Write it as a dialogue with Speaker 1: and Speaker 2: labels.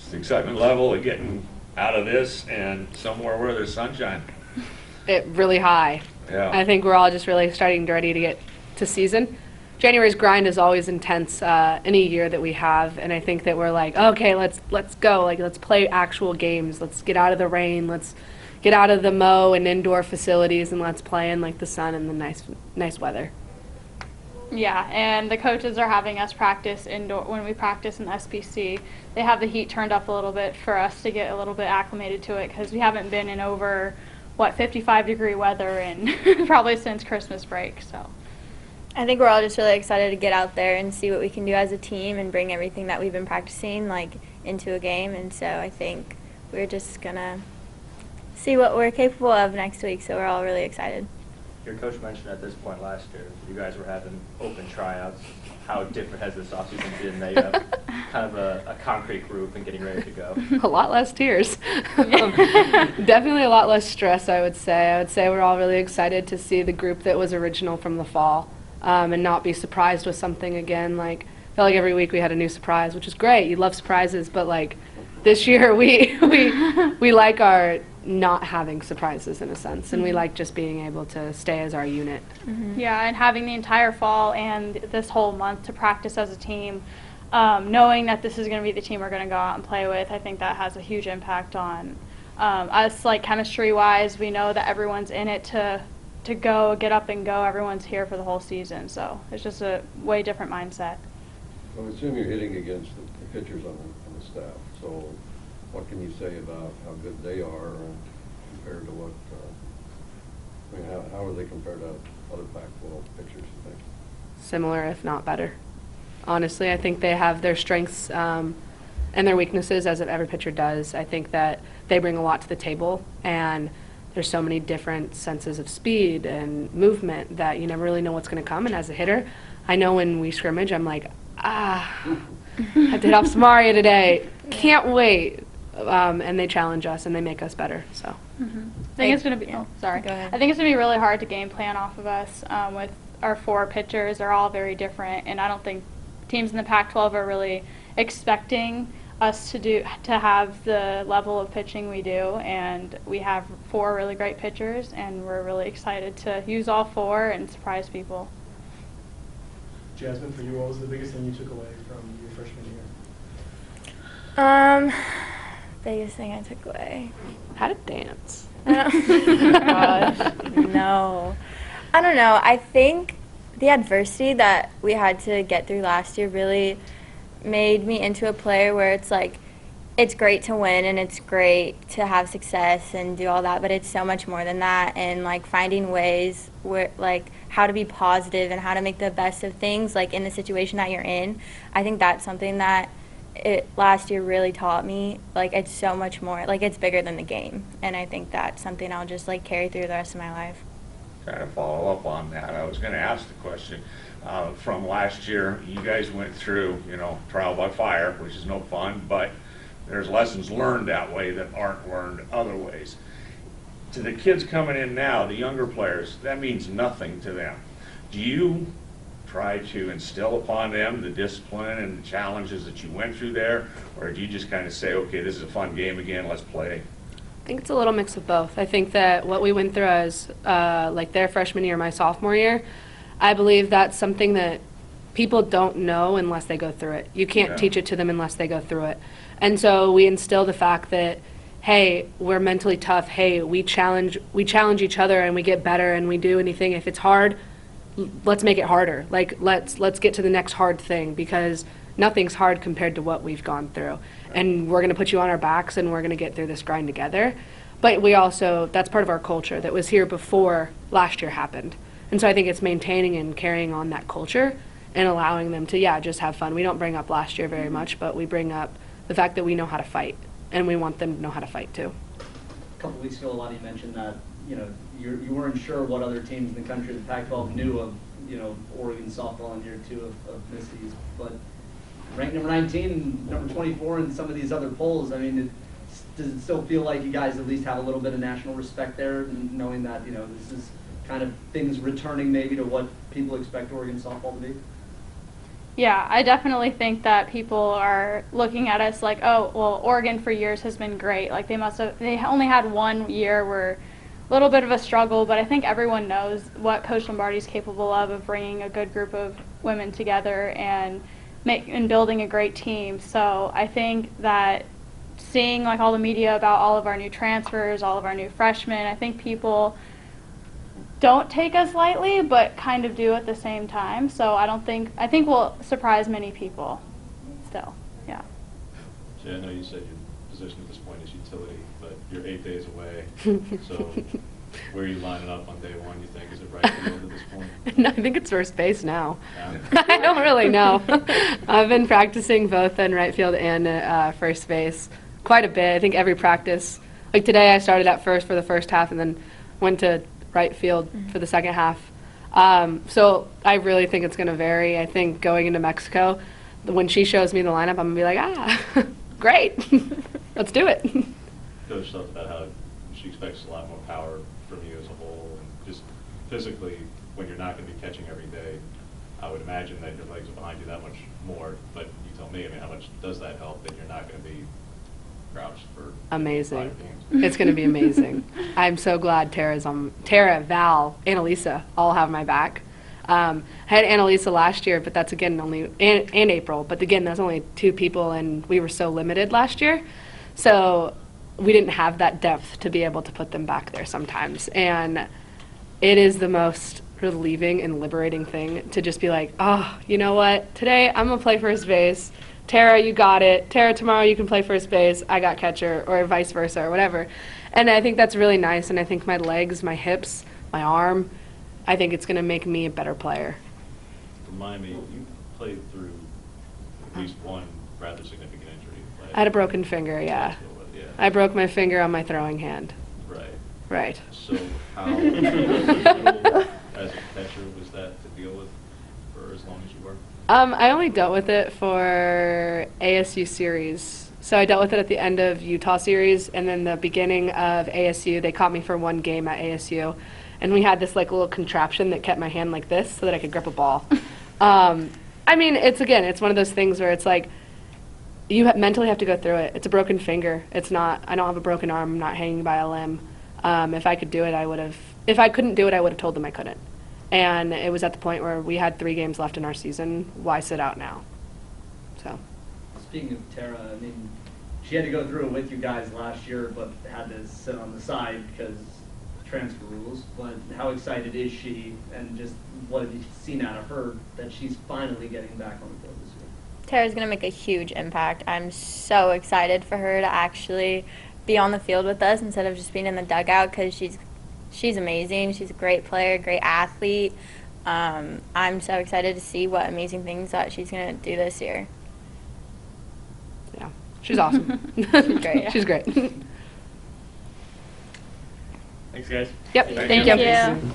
Speaker 1: It's the excitement level of getting out of this and somewhere where there's sunshine.
Speaker 2: Really high.
Speaker 1: Yeah.
Speaker 2: I think we're all just really ready to get to season. January's grind is always intense any year that we have, and I think that we're like, okay, let's go, like let's play actual games, let's get out of the rain, let's get out of the mow and indoor facilities, and let's play in like the sun and the nice weather.
Speaker 3: Yeah, and the coaches are having us practice indoor. When we practice in the SPC, they have the heat turned up a little bit for us to get a little bit acclimated to it, because we haven't been in over 55-degree weather in probably since Christmas break. So
Speaker 4: I think we're all just really excited to get out there and see what we can do as a team and bring everything that we've been practicing like into a game. And so I think we're just gonna see what we're capable of next week. So we're all really excited.
Speaker 5: Your coach mentioned at this point last year, you guys were having open tryouts. How different has this offseason been? Now you have kind of a concrete group and getting ready to go.
Speaker 2: A lot less tears. Definitely a lot less stress, I would say. I would say we're all really excited to see the group that was original from the fall, and not be surprised with something again. Like, I felt like every week we had a new surprise, which is great. You love surprises, but like this year we like our not having surprises in a sense, and we like just being able to stay as our unit.
Speaker 3: yeah, and having the entire fall and this whole month to practice as a team, knowing that this is going to be the team we're going to go out and play with, I think that has a huge impact on us, like chemistry-wise. We know that everyone's in it to go, get up and go. Everyone's here for the whole season, so it's just a way different mindset.
Speaker 6: I assume you're hitting against the pitchers on the staff, so what can you say about how good they are compared to what, I mean, how are they compared to other Pac-12 pitchers, you think?
Speaker 2: Similar, if not better. Honestly, I think they have their strengths and their weaknesses, as every pitcher does. I think that they bring a lot to the table, and there's so many different senses of speed and movement that you never really know what's going to come. And as a hitter, I know when we scrimmage, I'm like, I have to hit off Samaria today. Can't wait. And they challenge us and they make us better. So
Speaker 3: I think it's going to be.
Speaker 4: Yeah.
Speaker 3: Oh, sorry.
Speaker 4: Go ahead.
Speaker 3: I think it's going to be really hard to game plan off of us with our 4 pitchers. They're all very different, and I don't think teams in the Pac-12 are really expecting us to have the level of pitching we do. And we have 4 really great pitchers, and we're really excited to use all 4 and surprise people.
Speaker 7: Jasmine, for you, what was the biggest thing you took away from your freshman year?
Speaker 4: Biggest thing I took away.
Speaker 2: how to dance.
Speaker 4: Gosh, no. I don't know. I think the adversity that we had to get through last year really made me into a player where it's like, it's great to win and it's great to have success and do all that, but it's so much more than that. And like finding ways where like how to be positive and how to make the best of things like in the situation that you're in. I think that's something that last year really taught me. Like it's so much more, like it's bigger than the game. And I think that's something I'll just like carry through the rest of my life.
Speaker 1: Trying to follow up on that, I was going to ask the question from last year. You guys went through, trial by fire, which is no fun, but there's lessons learned that way that aren't learned other ways. To the kids coming in now, the younger players, that means nothing to them. Do you try to instill upon them the discipline and the challenges that you went through there, or do you just kind of say, okay, this is a fun game again, let's play?
Speaker 2: I think it's a little mix of both. I think that what we went through as like their freshman year, my sophomore year, I believe that's something that people don't know unless they go through it. You can't teach it to them unless they go through it. And so we instill the fact that, hey, we're mentally tough. Hey, we challenge each other and we get better and we do anything. If it's hard, let's make it harder. Like let's get to the next hard thing, because nothing's hard compared to what we've gone through. And we're going to put you on our backs and we're going to get through this grind together. But we also, that's part of our culture that was here before last year happened. And so I think it's maintaining and carrying on that culture and allowing them to, just have fun. We don't bring up last year very much, but we bring up the fact that we know how to fight, and we want them to know how to fight too.
Speaker 8: A couple weeks ago, Allee mentioned that, you weren't sure what other teams in the country, the Pac-12 knew of, Oregon softball in year 2 of Misty's, but ranked number 19, number 24 in some of these other polls. I mean, does it still feel like you guys at least have a little bit of national respect there, knowing that, this is kind of things returning maybe to what people expect Oregon softball to be?
Speaker 3: Yeah, I definitely think that people are looking at us like, oh, well, Oregon for years has been great. Like they only had 1 year where a little bit of a struggle, but I think everyone knows what Coach Lombardi's capable of bringing a good group of women together and building a great team. So I think that seeing like all the media about all of our new transfers, all of our new freshmen, I think people don't take us lightly, but kind of do at the same time. So I think we'll surprise many people still. Yeah.
Speaker 9: Jay, I know you said your position at this point is utility, but you're 8 days away. So where are you lining up on day one, you think? Is it right field at this point?
Speaker 2: No, I think it's first base now.
Speaker 9: Yeah.
Speaker 2: I don't really know. I've been practicing both in right field and first base quite a bit. I think every practice. Like today I started at first for the first half and then went to right field for the second half. So I really think it's going to vary. I think going into Mexico, when she shows me the lineup, I'm going to be like, great, let's do it.
Speaker 9: Coach talked about how she expects a lot more power from you as a whole, and just physically, when you're not going to be catching every day, I would imagine that your legs are behind you that much more, but you tell me, I mean, how much does that help that you're not going to be crouched for
Speaker 2: Amazing.
Speaker 9: 5 games?
Speaker 2: It's going to be amazing. I'm so glad Tara, Val, Annalisa all have my back. I had Annalisa last year, but that's again only, and April, but again, that's only 2 people, and we were so limited last year. So we didn't have that depth to be able to put them back there sometimes. And it is the most relieving and liberating thing to just be like, oh, you know what? Today I'm going to play first base. Tara, you got it. Tara, tomorrow you can play first base. I got catcher, or vice versa, or whatever. And I think that's really nice. And I think my legs, my hips, my arm, I think it's going to make me a better player.
Speaker 9: Remind me, you played through at least one rather significant injury. Right?
Speaker 2: I had a broken finger, yeah.
Speaker 9: Yeah.
Speaker 2: I broke my finger on my throwing hand.
Speaker 9: Right.
Speaker 2: Right.
Speaker 9: So how difficult as a catcher was that to deal with for as long as you were?
Speaker 2: I only dealt with it for ASU series. So I dealt with it at the end of Utah series, and then the beginning of ASU, they caught me for 1 game at ASU. And we had this like little contraption that kept my hand like this so that I could grip a ball. I mean, it's one of those things where it's like, you mentally have to go through it. It's a broken finger. It's not, I don't have a broken arm. I'm not hanging by a limb. If I could do it, I would have. If I couldn't do it, I would have told them I couldn't. And it was at the point where we had 3 games left in our season. Why sit out now? So.
Speaker 8: Speaking of Tara, I mean, she had to go through it with you guys last year, but had to sit on the side because transfer rules. But how excited is she, and just what have you seen out of her that she's finally getting back on the field this year?
Speaker 4: Tara's going to make a huge impact. I'm so excited for her to actually be on the field with us instead of just being in the dugout, because she's amazing. She's a great player, great athlete. I'm so excited to see what amazing things that she's going to do this year.
Speaker 2: Yeah, she's awesome.
Speaker 4: She's great.
Speaker 2: She's great.
Speaker 5: Thanks, guys.
Speaker 2: Yep.
Speaker 1: Thank
Speaker 2: Thank
Speaker 1: you.
Speaker 2: you.
Speaker 3: Thank you.